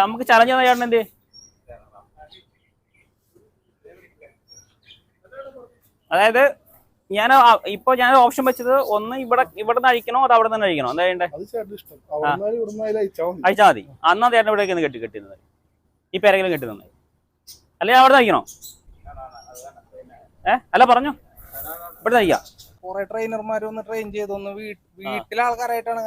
നമുക്ക് ചലഞ്ച് ചേട്ടൻ എന്ത് അതായത് ഞാൻ ഓപ്ഷൻ വെച്ചത് ഒന്ന് ഇവിടെ നിന്ന് അഴിക്കണോ അത് അവിടെ നിന്ന് അഴിക്കണോ എന്താ ചെയ്യണ്ടേ അയച്ചാൽ മതി അന്നാ ചേട്ടൻ ഇവിടേക്ക് കെട്ടുന്നത് ഈ പേരെങ്കിലും കെട്ടുന്നത് അല്ലെ അവിടെ നിന്ന് അഴിക്കണോ അല്ല പറഞ്ഞോ ഇവിടെ നിന്ന് അഴിക്കാം കുറെ ട്രെയിനർമാര് വന്ന് ട്രെയിൻ ചെയ്തൊന്ന് വീട്ടിലെ ആൾക്കാരായിട്ടാണ്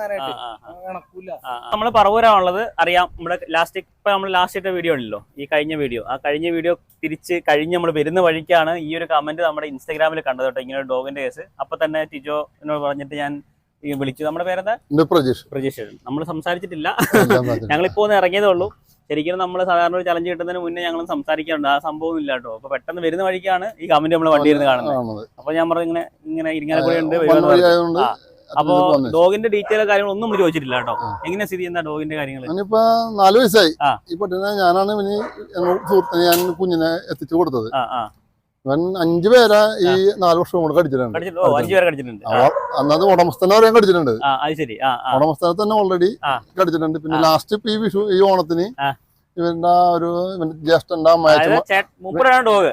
നമ്മള് പറവൂരാണുള്ളത് അറിയാം. നമ്മുടെ ലാസ്റ്റ് വീഡിയോ ഉണ്ടല്ലോ ഈ കഴിഞ്ഞ വീഡിയോ തിരിച്ച് നമ്മൾ വരുന്ന വഴിക്കാണ് ഈ ഒരു കമന്റ് നമ്മുടെ ഇൻസ്റ്റാഗ്രാമിൽ കണ്ടത് കേട്ടോ, ഇങ്ങനെ ഒരു ഡോഗിന്റെ കേസ്. അപ്പൊ തന്നെ ടിജോ എന്നോട് പറഞ്ഞിട്ട് ഞാൻ വിളിച്ചു. നമ്മുടെ പേരെന്താ? പ്രജീഷ്. നമ്മൾ സംസാരിച്ചിട്ടില്ല, ഞങ്ങളിപ്പോ ഒന്ന് ഇറങ്ങിയതേ ഉള്ളൂ. ശരിക്കും നമ്മൾ സാധാരണ ഒരു ചലഞ്ച് കിട്ടുന്നതിന് മുന്നേ ഞങ്ങൾ സംസാരിക്കാറുണ്ട്, ആ സംഭവം ഇല്ല കേട്ടോ. അപ്പൊ പെട്ടെന്ന് വരുന്ന വഴിക്കാണ് ഈ കമന്റ് നമ്മൾ വണ്ടിയിരുന്ന് കാണുന്നത്. അപ്പൊ ഞാൻ പറഞ്ഞു ഇങ്ങനെ ഇരിങ്ങാലക്കുടി ഉണ്ട്. അപ്പൊ ഡോഗിന്റെ ഡീറ്റെയിൽ കാര്യങ്ങൾ ഒന്നും നമ്മൾ ചോദിച്ചിട്ടില്ല കേട്ടോ. എങ്ങനെ സ്ഥിതി എന്താ ഡോഗിന്റെ കാര്യങ്ങൾ? ഞാനിപ്പോ 4 വയസ്സായി. ഈ പട്ടിനെ ഞാനാണ് സുഹൃത്തിനെ ഞാൻ കുഞ്ഞിനെ എത്തിച്ചു കൊടുത്തത്. ഇവൻ 5 പേരെ ഈ 4 വർഷം കൊണ്ട് കടിച്ചിട്ടുണ്ട്. അന്നത് ഉടമസ്ഥനെ പറയാൻ കടിച്ചിട്ടുണ്ട്. ഉടമസ്ഥനെ തന്നെ ഓൾറെഡി കടിച്ചിട്ടുണ്ട്. പിന്നെ ലാസ്റ്റ് ഇപ്പൊ ഈ ഓണത്തിന് ഇവന്റെ ഒരു ജ്യേഷ്ഠന്റെ ഡോഗ്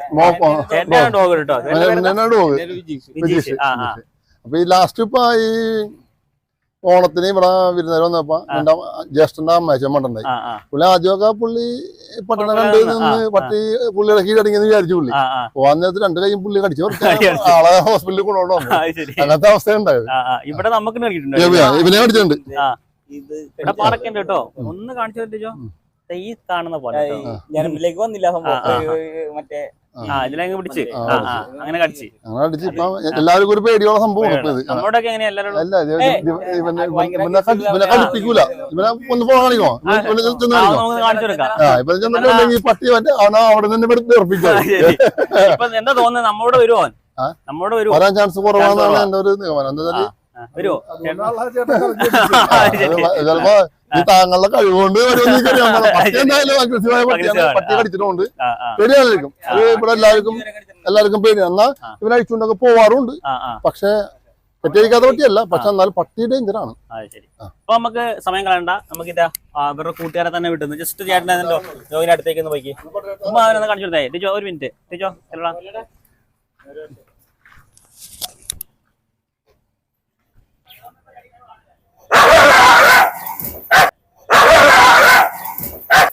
അപ്പൊ ഈ ലാസ്റ്റ് ഇപ്പൊ ഈ ഓണത്തിന് ഇവിടെ വിരുന്നേരം വന്നപ്പോ എന്റെ ജ്യേഷ്ഠന്റെ അമ്മയച്ചൻ മണ്ടുണ്ടായി. പുള്ളി ആദ്യമൊക്കെ പുള്ളി പട്ടണം കണ്ടു നിന്ന് പുള്ളിയുടെ കീഴടങ്ങിയെന്ന് വിചാരിച്ചു. പുള്ളി പോവാൻ നേരത്ത് 2 കൈയും പുള്ളി കടിച്ചു ആളെ ഹോസ്പിറ്റലിൽ കൊണ്ടുപോകണം. അങ്ങനത്തെ അവസ്ഥ ഉണ്ടായത്. ഇവനെ കടിച്ചിട്ടുണ്ട്. ഒന്ന് കാണിച്ചു ഈ കാണുന്ന പോലെ ജനമിലേക്ക് വന്നില്ല മറ്റേ ഇതിലങ്ങ് പിടിച്ച് അങ്ങനെ കടിച്ച് ഇപ്പൊ എല്ലാവർക്കും ഒരു പേടിയുള്ള സംഭവം. നമ്മളോടൊക്കെ എങ്ങനെയാ കടിപ്പിക്കൂല ഇവനെ ഒന്ന് ഫോൺ കാണിക്കോ പട്ടി അവിടെ നിന്ന് എന്താ തോന്നുന്നത്? നമ്മളോട് വരുമോ? വരാൻ ചാൻസ് കുറവാണെന്നാണ് എന്റെ ഒരു നിഗമനം. എന്താ ചിലപ്പോ ഈ താങ്കളുടെ കഴിവുകൊണ്ട് പട്ടി കടിച്ചിട്ടുണ്ട് പേടിയായിരിക്കും. ഇവിടെ എല്ലാവർക്കും പേടിയാണ്. എന്നാൽ ഇവനെ അഴിച്ചുകൊണ്ടൊക്കെ പോവാറുണ്ട്. പക്ഷെ പറ്റിയിരിക്കാത്ത പറ്റിയല്ല, പക്ഷെ എന്നാലും പട്ടി ഡേഞ്ചറാണ്. അപ്പൊ നമുക്ക് സമയം കളയണ്ട, നമുക്ക് ഇവരുടെ കൂട്ടുകാരെ തന്നെ വിട്ടുന്നു. ജസ്റ്റ് ചേട്ടനെ ജോഗിന്റെ അടുത്തേക്ക് ഒന്ന് പോയിക്ക് അവനൊന്ന് കാണിച്ചു കൊടുത്തേ. ടീച്ചോ ഒരു മിനിറ്റ്. ടീച്ചോ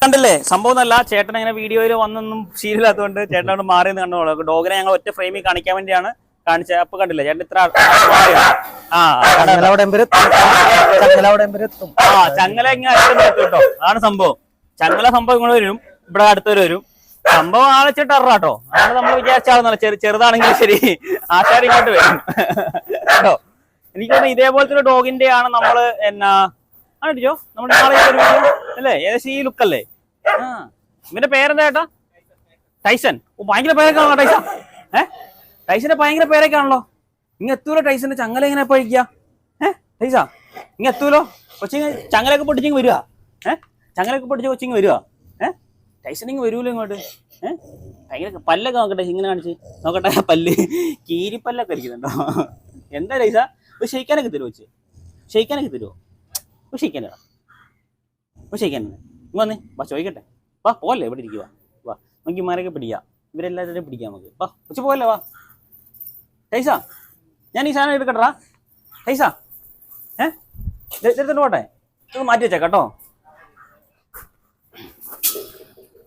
കണ്ടല്ലേ സംഭവം എന്നല്ല, ചേട്ടൻ ഇങ്ങനെ വീഡിയോയിൽ വന്നൊന്നും ശീലമില്ലാത്തതുകൊണ്ട് ചേട്ടനോട് മാറിയെന്ന് കണ്ടോളൂ. ഡോഗിനെ ഞങ്ങൾ ഒറ്റ ഫ്രെയിമിൽ കാണിക്കാൻ വേണ്ടിയാണ് കാണിച്ചത്. അപ്പൊ കണ്ടില്ലേ ചേട്ടൻ ഇത്ര ചങ്ങല ഇങ്ങനെ അടുത്തെത്തും കേട്ടോ. അതാണ് സംഭവം. ചങ്ങല സംഭവം ഇങ്ങോട്ട് വരും, ഇവിടെ അടുത്തൊരു വരും. സംഭവം ആളിച്ചിട്ട് അറിയാട്ടോ. അതാണ് നമ്മൾ വിചാരിച്ചാളെന്നല്ല, ചെറുതാണെങ്കിലും ശരി ആശാരി ഇങ്ങോട്ട് വരും കേട്ടോ. എനിക്ക് തോന്നുന്നു ഇതേപോലത്തെ ഒരു ഡോഗിന്റെ ആണ് നമ്മള് ആണോ നമ്മുടെ നാളെ അല്ലേ? ഏകദേശം ഈ ലുക്കല്ലേ? ഇവന്റെ പേരെന്താ ചേട്ടാ? ടൈസൺ. ഭയങ്കര പേരൊക്കെ ആണല്ലോ ടൈസൺ. ടൈസന്റെ ഭയങ്കര പേരൊക്കെ ആണല്ലോ. ഇങ്ങ എത്തൂലോ ടൈസന്റെ ചങ്ങല എങ്ങനെ പഴിക്കുക? ടൈസ ഇങ്ങ എത്തൂലോ? കൊച്ചിങ് ചങ്ങലൊക്കെ പൊട്ടിച്ചിങ് വരിക. ചങ്ങലൊക്കെ പൊട്ടിച്ച് കൊച്ചിങ് വരിക. ടൈസൺ ഇങ്ങ് വരൂല്ലോ ഇങ്ങോട്ട്. ഭയങ്കര പല്ലൊക്കെ നോക്കട്ടെ, ഇങ്ങനെ കാണിച്ച് നോക്കട്ടെ. പല്ല് കീരിപ്പല്ലൊക്കെ ഇരിക്കുന്നുണ്ടോ? എന്താ ടൈസ ഷെയ്ക്കാനൊക്കെ തരുമോ? ഷെയ്ക്കാനൊക്കെ തരുമോ? ഷെയ്ക്കാനാ ഷെയ്ക്കാൻ വന്നേ വാ, ചോദിക്കട്ടെ വാ. പോലെ ഇവിടെ ഇരിക്കുക വാ, നമുക്ക് ഇമാരൊക്കെ പിടിക്കാം. ഇവരെല്ലാവരും പിടിക്കാം നമുക്ക്. വാ കൊച്ചു പോലെ വാ. ടൈസ ഞാൻ ഈ സാധനം എടുക്കട്ടാ. ടൈസ എടുത്തിട്ട് പോട്ടെ, ഇത് മാറ്റി വെച്ചേക്കാം കേട്ടോ.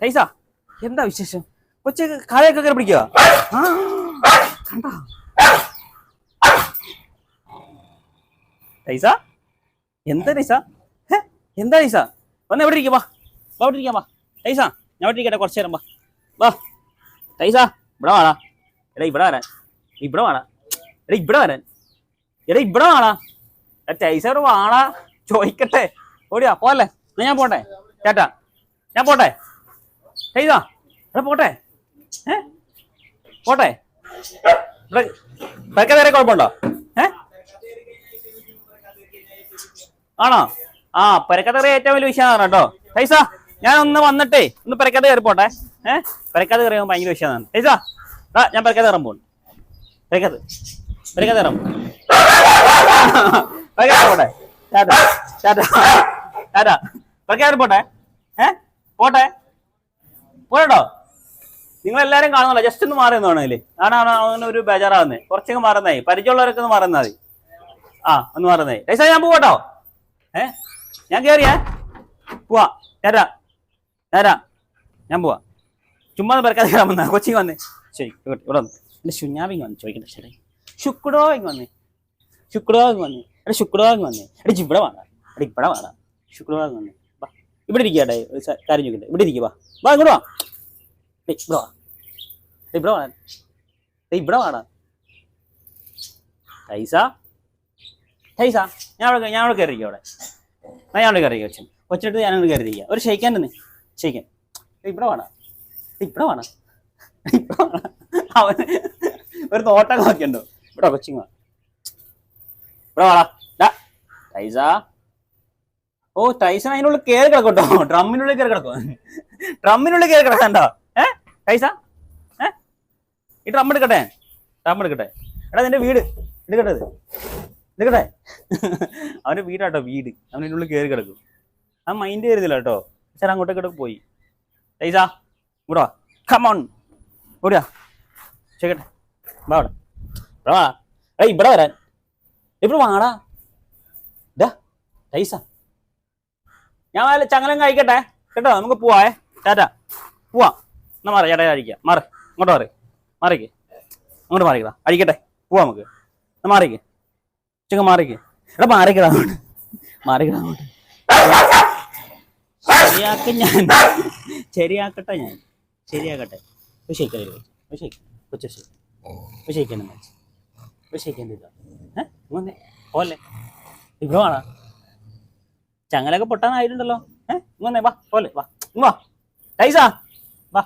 ടൈസ എന്താ വിശേഷം? കൊച്ചു കായൊക്കെ കയറി പിടിക്കുക. കണ്ടോ ടൈസ? എന്താ ടൈസ? എന്താ ടൈസ? വന്ന് എവിടെ ഇരിക്കാം? വാ ഇവിടെ ഇരിക്കാം. വാ ടൈസ, ഞാൻ ഇവിടെ ഇരിക്കട്ടെ കുറച്ചു നേരം. വാ വാ ടൈസ, ഇവിടെ വാടാ. എടാ ഇവിടെ വരാൻ, ഇവിടെ വാടാ. എടാ ഇവിടെ വരാൻ, എടാ ഇവിടെ വാടാ. ടൈസ ഇവിടെ വാടാ, ചോദിക്കട്ടെ. ഓടിയാ പോല്ലേ? എന്നാ ഞാൻ പോട്ടെ ചേട്ടാ, ഞാൻ പോട്ടെ. ടൈസ എടാ പോട്ടെ. പോട്ടെ. ഇവിടെ വേറെ കുഴപ്പമുണ്ടോ? ആണോ? പെരക്കത്ത് ഏറ്റവും വലിയ വിഷയമാണ് കേട്ടോ. ടൈസ ഞാൻ ഒന്ന് വന്നിട്ടേ ഒന്ന് പെരക്കത്ത് കയറി പോട്ടെ. പെരക്കത്ത് കയറിയാൽ ഭയങ്കര വിഷയമാണ്. ടൈസ ഞാൻ പെരക്കത്ത് കയറാൻ പോകും. പെരക്കത്ത് കയറാൻ പോട്ടെ. പെരക്കത്ത് പോട്ടെ. പോട്ടെ പോട്ടോ. നിങ്ങൾ എല്ലാരും കാണുന്നല്ലോ, ജസ്റ്റ് ഒന്ന് മാറി നിന്നാണല്ലേ. ഞാനാണ് അങ്ങനെ ഒരു ബേജാറാവുന്നത്. കുറച്ചൊക്കെ മാറുന്നായി, പരിചയമുള്ളവരൊക്കെ ഒന്ന് മാറുന്നാ മതി. ഒന്ന് മാറുന്നായി. ടൈസാ ഞാൻ പോവാട്ടോ. ഞാൻ കേറിയേ പോവാ. നേരാ ഞാൻ പോവാ. ചുമ്മാ പെരക്കാതെ കയറാൻ വന്നാ കൊച്ചിങ് വന്നേ. ശരി ഇവിടെ വന്നു എന്റെ ശുഞ്ഞാവിങ് വന്നു ചോദിക്കട്ടെ. ശരി ശുക്രോ ഇങ്ങ് വന്നേ. എടാ ശുക്രോ ഇങ്ങ് വന്നേ. എടാ ഇവിടെ വേണം. ശുക്രോ ഇങ്ങ് വന്നേ. വാ ഇവിടെ ഇരിക്കട്ടെ, കാര്യം ചോദിക്കട്ടെ. ഇവിടെ ഇരിക്കുക. വാ ഇങ്ങോട്ട് വാ. ഇവിടെ വാടാ ടൈസ. ഞാൻ അവിടെ കയറിയിരിക്കും. അവിടെ ഞാൻ അവിടെ കയറിയിരിക്കും. ഒച്ചിട്ട് ഞാനവിടെ കയറിയിരിക്കുക. ഒരു ഷെയ്ക്കാൻ തന്നെ ഷെയ്ക്കാൻ. ഇവിടെ വാടാ. അവന് ഒരു നോട്ടൊക്കെ നോക്കിയുണ്ടോ? ഇവിടെ കൊച്ചിങ് വാ. ഇവിടെ വാടാ ടൈസ. ഓ ടൈസൺ അതിനുള്ളിൽ കയറി കിടക്കട്ടോ. ഡ്രമ്മിനുള്ളിൽ കയറി കിടക്കണ്ടോ? ടൈസ ഈ ഡ്രം എടുക്കട്ടെ. എടാ നിന്റെ വീട് എടുക്കട്ടെ. അവന്റെ വീടാട്ടോ, വീട്. അവൻ്റെ ഉള്ളിൽ കയറി കിടക്കും. ആ മൈൻഡ് കയറുന്നില്ല കേട്ടോ. സാർ അങ്ങോട്ടേക്ക് പോയി. ടൈസ ഇവിടെ കമോൺ ഓടിയാ ചേക്കട്ടെ. ഇവിടെ വരാൻ ഇവിടെ വാടാ ടൈസ. ഞാൻ ചങ്ങലം കഴിക്കട്ടെ കേട്ടോ. നമുക്ക് പോവാ. ടാറ്റാ പോവാ. എന്നാ മാറി ചേട്ടാ അഴിക്കാം. ഇങ്ങോട്ട് മാറിക്ക്. അങ്ങോട്ട് മാറിക്കടാ. അഴിക്കട്ടെ പോവാ നമുക്ക്. എന്നാ മാറിക്ക് മാറിക്ക്. എടാ മാറിക്കടാ അങ്ങോട്ട്. ശരിയാക്കട്ടെ. പോലെ ഇവിടെ വേണ ചങ്ങലൊക്കെ പൊട്ടാനായിട്ടുണ്ടല്ലോ. ഇങ്ങനെ വാ പോലെ വാ ടൈസ വാ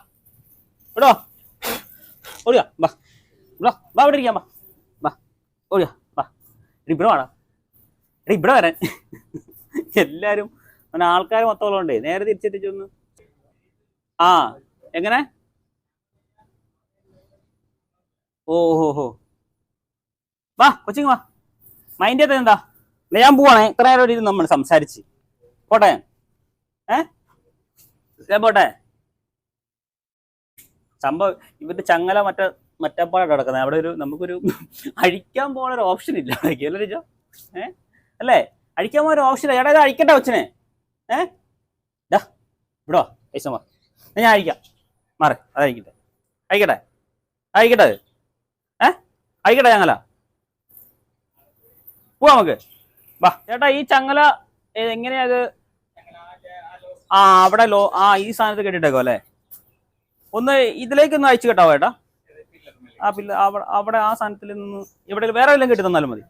ഇവിടോ ഓടിയാ വാ ഇവിടെ ഇരിക്കാം. വാ ഓടിയാ വാ. ഇവിടെ വേണം. ഇവിടെ വരാൻ എല്ലാരും ആൾക്കാർ മൊത്തം ഉള്ളതുകൊണ്ടേ നേരെ തിരിച്ചെത്തിച്ചൊന്ന്. എങ്ങനെ ഓഹോ വാ കൊച്ചിങ് വാ. മൈൻഡ് ചെയ്ത എന്താ? ഞാൻ പോവാണേ. ഇത്ര നേരം നമ്മൾ സംസാരിച്ച് പോട്ടെ. പോട്ടെ. സംഭവം ഇവരുടെ ചങ്ങല മറ്റേപ്പാടാണ് കിടക്കുന്നത്. അവിടെ നമുക്കൊരു അഴിക്കാൻ പോകാൻ ഒരു ഓപ്ഷൻ ഇല്ല അല്ലേ? അല്ലേ അഴിക്കാൻ പോകാൻ ഒരു ഓപ്ഷൻ ഇല്ല. ഇത് അഴിക്കട്ടെ കൊച്ചിനെ. ഇവിടോ പൈസ മാ. ഞാൻ അഴിക്കാം. മാറി അത് അഴിക്കട്ടെ. അഴിക്കട്ടെ ചങ്ങല. പോവാ നമുക്ക്. വാ ചേട്ടാ. ഈ ചങ്ങല എങ്ങനെയാ ഇത്? അവിടെ ഈ സാധനത്ത് കെട്ടിട്ടേക്കോ അല്ലേ? ഒന്ന് ഇതിലേക്കൊന്ന് അയച്ചു കേട്ടാവോ ചേട്ടാ. അവിടെ ആ സാധനത്തിൽ നിന്ന് ഇവിടെ വേറെ എല്ലാം കെട്ടി തന്നാലും മതി.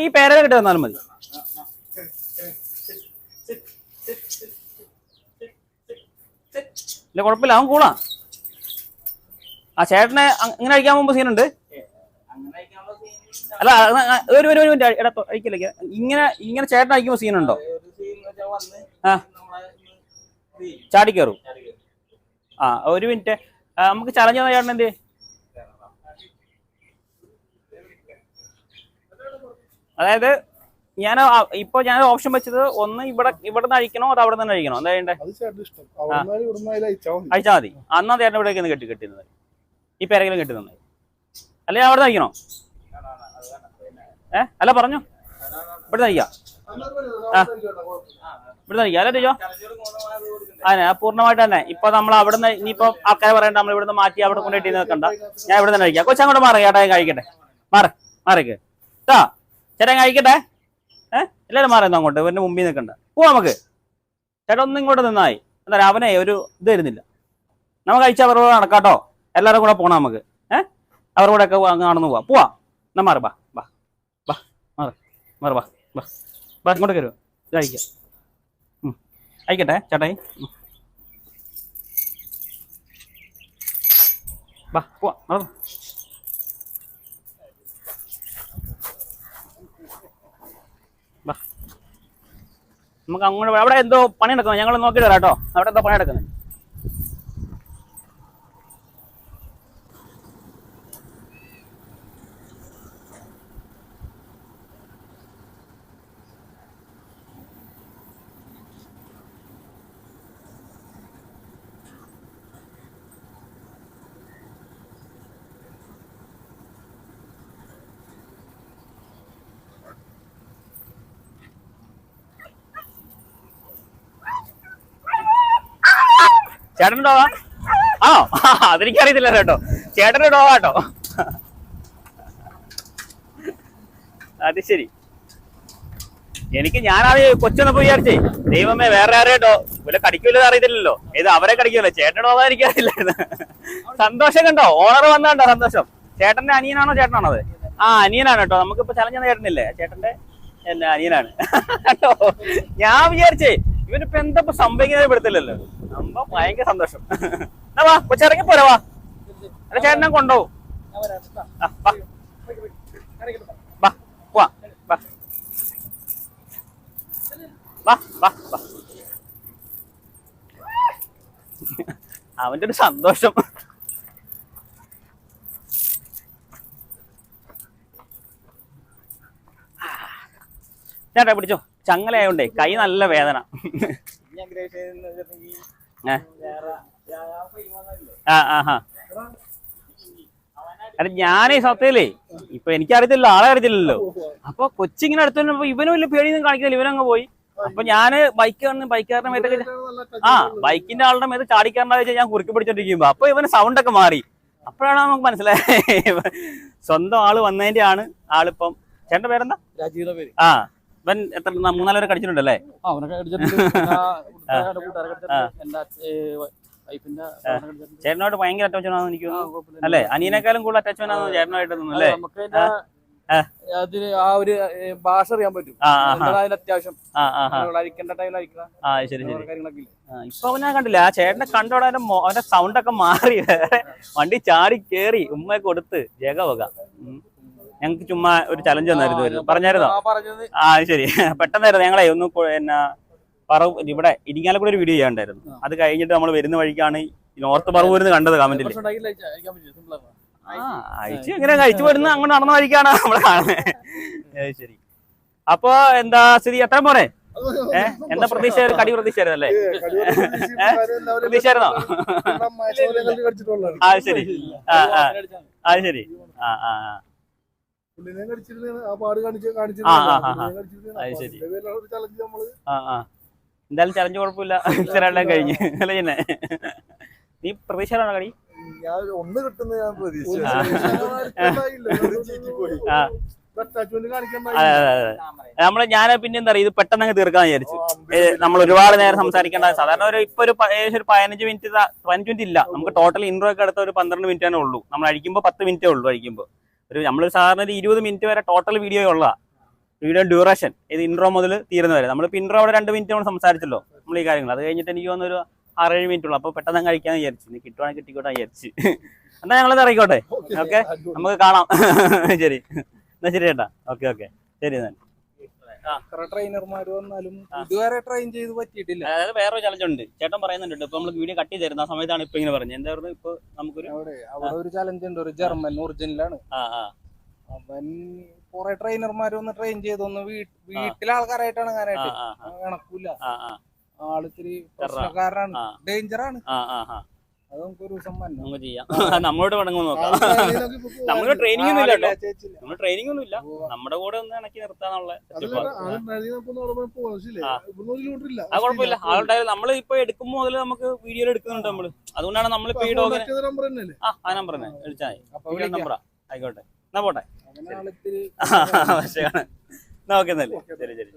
ഈ പേരെ കെട്ടി തന്നാലും മതി. ഇല്ല കുഴപ്പമില്ല. അവൻ കൂടാ. ചേട്ടനെ ഇങ്ങനെ അഴിക്കാൻ പോകുമ്പോ സീനുണ്ട്. അല്ല ഒരു അഴിക്കില്ല. ഇങ്ങനെ ചേട്ടൻ അഴിക്കുമ്പോ സീനുണ്ടോ? ചാടി കയറും. ഒരു മിനിറ്റ്. നമുക്ക് ചലഞ്ച് തന്ന ചേട്ടൻ എന്ത്? അതായത് ഞാൻ ഓപ്ഷൻ വെച്ചത് ഒന്ന് ഇവിടെ നിന്ന് അഴിക്കണോ അത് അവിടെ നിന്ന് അഴിക്കണോ? എന്താ ചെയ്യണ്ടേ? അഴിച്ചാൽ മതി. അന്നാ ചേട്ടൻ ഇവിടേക്ക് കെട്ടിയിരുന്നത്. ഈ പേരെങ്കിലും കെട്ടി തന്നെ അല്ലെ? അവിടെ നിന്ന് അഴിക്കണോ? അല്ല പറഞ്ഞു ഇവിടെ നിന്ന് അഴിക്കാം. ഇവിടെ നിന്ന് അഴിക്കാം അല്ലേ ടീച്ചോ? അതെ പൂർണ്ണമായിട്ട് തന്നെ. ഇപ്പൊ നമ്മൾ അവിടെ നിന്ന് ഇനിയിപ്പോ ആൾക്കാരെ പറയണ്ട നമ്മൾ ഇവിടെ നിന്ന് മാറ്റി അവിടെ കൊണ്ട് കെട്ടി നിൽക്കണ്ട. ഞാൻ ഇവിടെ തന്നെ അഴിക്കാം. കൊച്ചങ്ങോട്ട് മാറി ചേട്ടാ. കഴിക്കട്ടെ. മാറിക്ക് ചേട്ടാ കഴിക്കട്ടെ. എല്ലാവരും മാറുന്നു അങ്ങോട്ട്. ഇവരുടെ മുമ്പിൽ നിൽക്കണ്ട. പോവാ നമുക്ക്. ചേട്ടാ ഒന്നും ഇങ്ങോട്ട് നിന്നായി. എന്താ അവനെ ഒരു ഇത് വരുന്നില്ല. നമുക്ക് കഴിച്ചാൽ അവരുടെ കൂടെ നടക്കാട്ടോ. എല്ലാവരും കൂടെ പോണം നമുക്ക്. അവരുടെ കൂടെ ഒക്കെ നടന്നു പോവാ. എന്നാ മാറി വാ ഇങ്ങോട്ട് കയറുക. ഇത് കഴിക്കാം. അയക്കട്ടെ ചേട്ടായി. പോവാ. നമുക്ക് അങ്ങോട്ട് അവിടെ എന്തോ പണി നടക്കുന്നു. ഞങ്ങൾ നോക്കിയിട്ട് വരാം കേട്ടോ. അവിടെ എന്തോ പണി നടക്കുന്നത്. ചേട്ടൻ്റെ ഡോഗാ ആണോ? അതെനിക്കറിയത്തില്ല കേട്ടോ. ചേട്ടൻ്റെ ഡോഗാ കേട്ടോ. അത് ശരി. ഞാനത് കൊച്ചൊന്നപ്പോ വിചാരിച്ചേ ദൈവമേ വേറെ ആരെയോ വല്ല കടിക്കില്ലെന്ന് അറിയത്തില്ലല്ലോ. ഇത് അവരെ കടിക്കുമല്ലോ. ചേട്ടൻ്റെ ഡോഗാ എനിക്കറിയില്ലായിരുന്നു. സന്തോഷം കണ്ടോ? ഓണർ വന്നോ സന്തോഷം. ചേട്ടന്റെ അനിയനാണോ ചേട്ടനാണോ അത്? ആ അനിയനാണ് കേട്ടോ. നമുക്കിപ്പോ ചലഞ്ച് ചേട്ടനില്ലേ, ചേട്ടന്റെ എന്റെ അനിയനാണ് കേട്ടോ. ഞാൻ വിചാരിച്ചേ ഇവനിപ്പോ എന്താ സംഭവിക്കുന്നത് പെടുത്തില്ലല്ലോ. നമ്മ ഭയങ്കര സന്തോഷം. എന്നാ വാ കൊച്ചിറങ്ങി പോരാ. വാ അല്ല ചേട്ടനെ കൊണ്ടുപോകും. അവന്റെ ഒരു സന്തോഷം. ചേട്ടാ പിടിച്ചോ. ചങ്ങലയായോണ്ടേ കൈ നല്ല വേദന. അല്ല ഞാനേ സത്യത്തിലേ ഇപ്പൊ എനിക്കറിയത്തില്ല, ആളെ അറിയത്തില്ലല്ലോ. അപ്പൊ കൊച്ചിങ്ങനെ അടുത്ത് ഇവനും വലിയ പേടിയൊന്നും കാണിക്കുന്നില്ല. ഇവനങ്ങ് പോയി. അപ്പൊ ഞാന് ബൈക്കുകാരന്റെ മേത്തൊക്കെ ബൈക്കിന്റെ ആളുടെ മേത്ത് ചാടിക്കാരനെ വെച്ചാൽ ഞാൻ കുറുക്കി പിടിച്ചോണ്ടിരിക്കുമ്പോ അപ്പൊ ഇവന് സൗണ്ട് ഒക്കെ മാറി. അപ്പോഴാണ് നമുക്ക് മനസ്സിലായത് സ്വന്തം ആള് വന്നതിന്റെ ആണ്. ആളിപ്പം ചേട്ടന്റെ പേരെന്താ? രാജീവിന്റെ പേര്. ആ ഇവൻ എത്ര 3-4 പേരെ കടിച്ചിട്ടുണ്ടല്ലേ? ചേട്ടനോട് ഭയങ്കര അറ്റാച്ച്മെന്റ് ആണെന്ന് എനിക്ക് തോന്നുന്നു അല്ലേ? അനിയനേക്കാളും കൂടുതൽ അറ്റാച്ച്മെന്റ് ആണെന്ന് ചേട്ടനായിട്ട് തോന്നുന്നു അല്ലേ? അതിന് ആ ഒരു ഭാഷ അറിയാൻ പറ്റും. അത്യാവശ്യം ശരി ശരി. ഇപ്പൊ ഞാൻ കണ്ടില്ല ആ ചേട്ടനെ കണ്ടോടെ അവന്റെ സൗണ്ട് ഒക്കെ മാറി. വണ്ടി ചാടി കേറി ഉമ്മയൊക്കെ കൊടുത്ത് ജഗവക. ഞങ്ങക്ക് ചുമ്മാ ഒരു ചലഞ്ച് വന്നായിരുന്നു. പറഞ്ഞായിരുന്നോ? ആ ശരി. പെട്ടെന്നായിരുന്നു ഞങ്ങളെ ഒന്ന് ഇവിടെ ഇരിങ്ങാലക്കുട ഒരു വീഡിയോ ചെയ്യാണ്ടായിരുന്നു. അത് കഴിഞ്ഞിട്ട് നമ്മൾ വരുന്ന വഴിക്കാണ് നോർത്ത് പറവൂരിന്ന് കണ്ടത്. കമന്റിൽ അയച്ചു ഇങ്ങനെ കഴിച്ചു വരുന്ന അങ്ങോട്ട് നടന്ന വഴിക്കാണ് നമ്മള് കാണുന്നത്. ശരി. അപ്പൊ എന്താ സ്ഥിതി? എത്ര പോരെ? എന്താ പ്രതീക്ഷ? കടി പ്രതീക്ഷയായിരുന്നല്ലേ? പ്രതീക്ഷയായിരുന്നോ? ആ ശരി. അത് ശരി. എന്തായാലും ചലഞ്ച് കുഴപ്പമില്ല. ഇത്രയെല്ലാം കഴിഞ്ഞ് അല്ലേ? പിന്നെ നീ പ്രതീക്ഷയിലാണോ കടി? ഞാൻ പിന്നെ എന്താ പറയുക, ഇത് പെട്ടെന്ന് അങ്ങ് തീർക്കാൻ വിചാരിച്ചു. നമ്മൾ ഒരുപാട് നേരം സംസാരിക്കേണ്ട. സാധാരണ ഇപ്പൊ ഒരു ഏകദേശം ഒരു 15 മിനിറ്റ് ഇല്ല. നമുക്ക് ടോട്ടൽ ഇൻട്രോ ഒക്കെ അടുത്ത ഒരു 12 മിനിറ്റ് തന്നെ ഉള്ളൂ. നമ്മൾ അഴിക്കുമ്പോൾ 10 മിനിറ്റേ ഉള്ളൂ. അഴിക്കുമ്പോൾ നമ്മൾ സാധാരണ ഒരു 20 മിനിറ്റ് വരെ ടോട്ടൽ വീഡിയോ ഉള്ള വീഡിയോ ഡ്യൂറേഷൻ. ഇത് ഇൻട്രോ മുതൽ തീരുന്ന വരെ. നമ്മളിപ്പോൾ ഇൻട്രോ അവിടെ 2 മിനിറ്റ് നമ്മൾ സംസാരിച്ചല്ലോ നമ്മൾ ഈ കാര്യങ്ങൾ. അത് കഴിഞ്ഞിട്ട് എനിക്ക് തോന്നുന്നു ഒരു 6-7 മിനിറ്റ് ഉള്ളൂ. അപ്പൊ പെട്ടെന്ന് കഴിക്കാന്ന് വിചാരിച്ചു. ഇനി കിട്ടുവാണെങ്കിൽ കിട്ടിക്കോട്ടെ വിചാരിച്ചു. എന്നാ ഞങ്ങളത് ഇറങ്ങിക്കോട്ടെ. ഓക്കെ, നമുക്ക് കാണാം. ശരി എന്നാ ശരി ചേട്ടാ. ഓക്കെ ഓക്കെ ശരി. എന്നാൽ ട്രെയിനർമാര് വന്നാലും ഇതുവരെ ട്രെയിൻ ചെയ്ത് പറ്റിയിട്ടില്ല. അതായത് വേറൊരു ചലഞ്ച് ഉണ്ട് ചേട്ടൻ പറയുന്നുണ്ട്. ഇപ്പൊ നമ്മൾ വീഡിയോ കട്ട് ചെയ്ത് തരുന്ന ആ സമയത്താണ് ഇപ്പൊ ഇങ്ങനെ പറഞ്ഞത്. എന്തായിരുന്നു ഇപ്പൊ നമുക്കൊരു അവിടെ ഒരു ചലഞ്ച് ഉണ്ട്. ഒരു ജർമ്മൻ ഒറിജിനലാണ്. അവൻ കുറെ ട്രെയിനർമാര് വന്ന് ട്രെയിൻ ചെയ്തൊന്ന് വീട്ടിലെ ആൾക്കാരായിട്ടാണ് അങ്ങനായിട്ട് കണക്കൂല. ആളിത്തിരി പ്രശ്നക്കാരനാണ്, ഡേഞ്ചറാണ്. അത് നമുക്ക് ഒരു ദിവസം ചെയ്യാം. നമ്മളോട് വേണമെങ്കിൽ നോക്കാം. നമുക്ക് ട്രെയിനിങ് ഒന്നും ഇല്ല കേട്ടോ. നമ്മൾ ട്രെയിനിങ് ഒന്നും ഇല്ല. നമ്മുടെ കൂടെ ഒന്ന് ഇണക്കി നിർത്താന്നുള്ള കുഴപ്പമില്ല. ആളുണ്ടായാലും നമ്മൾ ഇപ്പൊ എടുക്കുമ്പോ മുതൽ നമുക്ക് വീഡിയോ എടുക്കുന്നുണ്ട് നമ്മള്. അതുകൊണ്ടാണ് നമ്മളിപ്പോ ഈ ഡോഗിനെ ആ നമ്പർ തന്നെ വിളിച്ചാൽ മതി. നമ്പറാ ആയിക്കോട്ടെ. എന്നാ പോട്ടെ. ആവശ്യമാണ്. എന്നാ ഓക്കെ. എന്നല്ലേ ശരി ശരി.